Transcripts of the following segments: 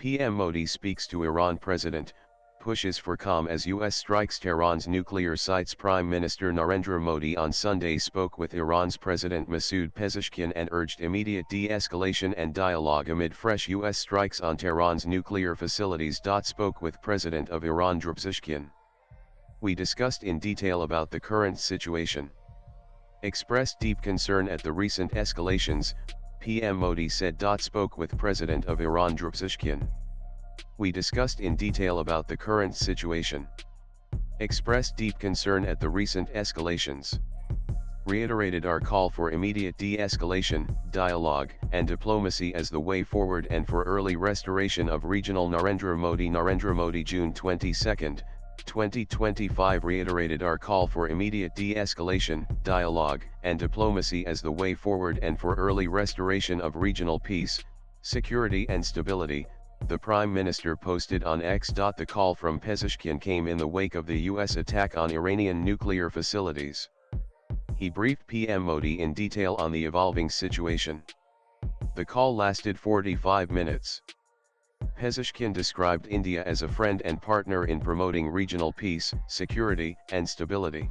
PM Modi speaks to Iran president, pushes for calm as US strikes Tehran's nuclear sites. Prime Minister Narendra Modi on Sunday spoke with Iran's President Masoud Pezeshkian and urged immediate de-escalation and dialogue amid fresh US strikes on Tehran's nuclear facilities. Spoke with President of Iran Pezeshkian. We discussed in detail about the current situation. Expressed deep concern at the recent escalations, PM Modi said. Spoke with President of Iran Pezeshkian. We discussed in detail about the current situation. Expressed deep concern at the recent escalations. Reiterated our call for immediate de-escalation, dialogue, and diplomacy as the way forward and for early restoration of regional. Narendra Modi June 22, 2025 reiterated our call for immediate de-escalation, dialogue, and diplomacy as the way forward and for early restoration of regional peace, security and stability, the Prime Minister posted on X. The call from Pezeshkian came in the wake of the US attack on Iranian nuclear facilities. He briefed PM Modi in detail on the evolving situation. The call lasted 45 minutes. Pezeshkian described India as a friend and partner in promoting regional peace, security, and stability.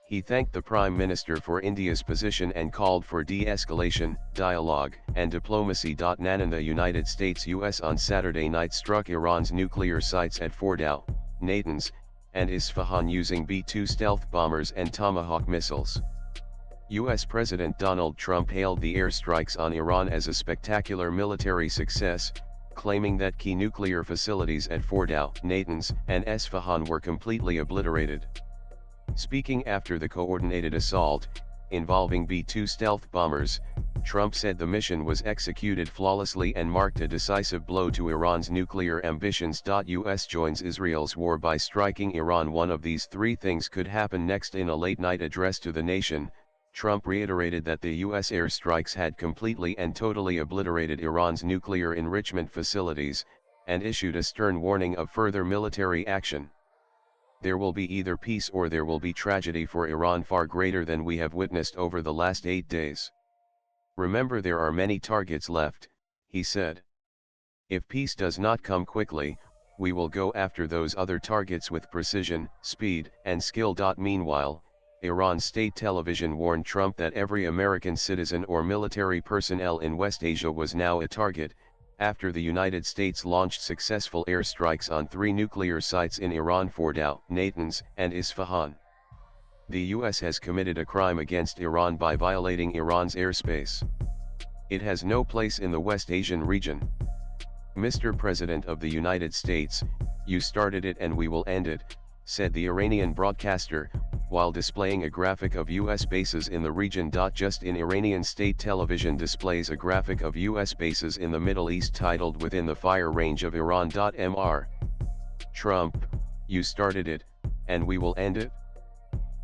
He thanked the Prime Minister for India's position and called for de-escalation, dialogue, and diplomacy. The United States-US on Saturday night struck Iran's nuclear sites at Fordow, Natanz, and Isfahan using B-2 stealth bombers and Tomahawk missiles. US President Donald Trump hailed the airstrikes on Iran as a spectacular military success, claiming that key nuclear facilities at Fordow, Natanz, and Isfahan were completely obliterated. Speaking after the coordinated assault, involving B-2 stealth bombers, Trump said the mission was executed flawlessly and marked a decisive blow to Iran's nuclear ambitions. US joins Israel's war by striking Iran. One of these three things could happen next. In a late-night address to the nation, Trump reiterated that the US airstrikes had completely and totally obliterated Iran's nuclear enrichment facilities, and issued a stern warning of further military action. There will be either peace or there will be tragedy for Iran, far greater than we have witnessed over the last 8 days. Remember, there are many targets left, he said. If peace does not come quickly, we will go after those other targets with precision, speed, and skill. Meanwhile, Iran state television warned Trump that every American citizen or military personnel in West Asia was now a target, after the United States launched successful airstrikes on 3 nuclear sites in Iran: Fordow, Natanz, and Isfahan. The US has committed a crime against Iran by violating Iran's airspace. It has no place in the West Asian region. Mr. President of the United States, you started it and we will end it, said the Iranian broadcaster, while displaying a graphic of US bases in the region. Just in Iranian state television displays a graphic of US bases in the Middle East titled "Within the Fire Range of Iran." Mr. Trump, you started it, and we will end it?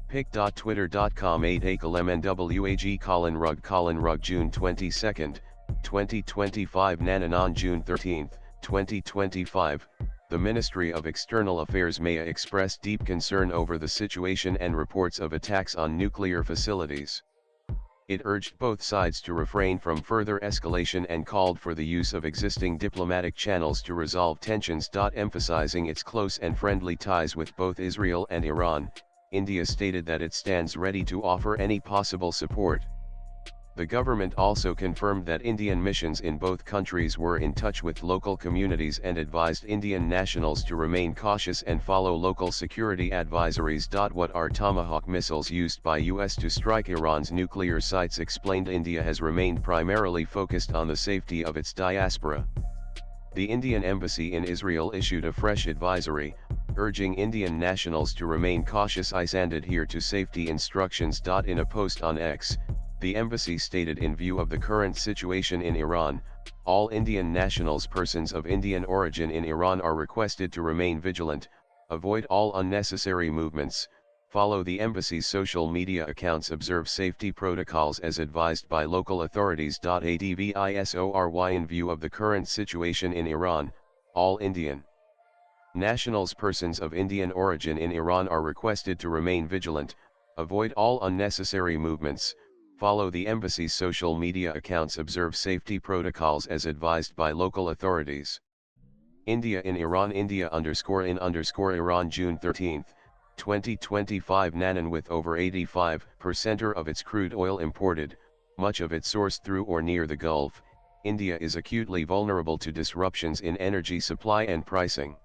Pic.twitter.com 8 Lemon Colin Rugg June 22, 2025 Nananon June 13, 2025. The Ministry of External Affairs may expressed deep concern over the situation and reports of attacks on nuclear facilities. It urged both sides to refrain from further escalation and called for the use of existing diplomatic channels to resolve tensions. Emphasizing its close and friendly ties with both Israel and Iran, India stated that it stands ready to offer any possible support. The government also confirmed that Indian missions in both countries were in touch with local communities and advised Indian nationals to remain cautious and follow local security advisories. What are Tomahawk missiles used by US to strike Iran's nuclear sites? Explained. India has remained primarily focused on the safety of its diaspora. The Indian embassy in Israel issued a fresh advisory, urging Indian nationals to remain cautious and adhere to safety instructions. In a post on X, the embassy stated, in view of the current situation in Iran, all Indian nationals, persons of Indian origin in Iran, are requested to remain vigilant, avoid all unnecessary movements, follow the embassy's social media accounts, observe safety protocols as advised by local authorities. Advisory: in view of the current situation in Iran, all Indian nationals, persons of Indian origin in Iran, are requested to remain vigilant, avoid all unnecessary movements, follow the embassy's social media accounts, observe safety protocols as advised by local authorities. India in Iran. India _ in Iran June 13, 2025. Nanan with over 85% of its crude oil imported, much of it sourced through or near the Gulf, India is acutely vulnerable to disruptions in energy supply and pricing.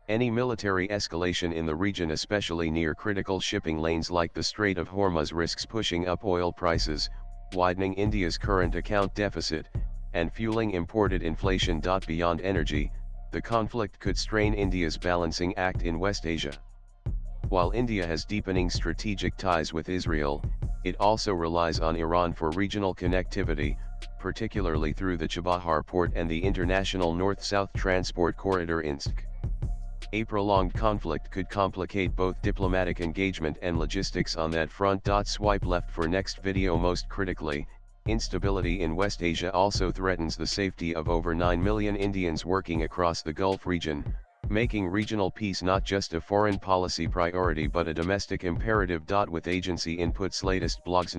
Any military escalation in the region, especially near critical shipping lanes like the Strait of Hormuz, risks pushing up oil prices, widening India's current account deficit, and fueling imported inflation. Beyond energy, the conflict could strain India's balancing act in West Asia. While India has deepening strategic ties with Israel, it also relies on Iran for regional connectivity, particularly through the Chabahar port and the international north-south transport corridor INSC. A prolonged conflict could complicate both diplomatic engagement and logistics on that front. Swipe left for next video. Most critically, instability in West Asia also threatens the safety of over 9 million Indians working across the Gulf region, making regional peace not just a foreign policy priority but a domestic imperative. With agency inputs, latest blogs.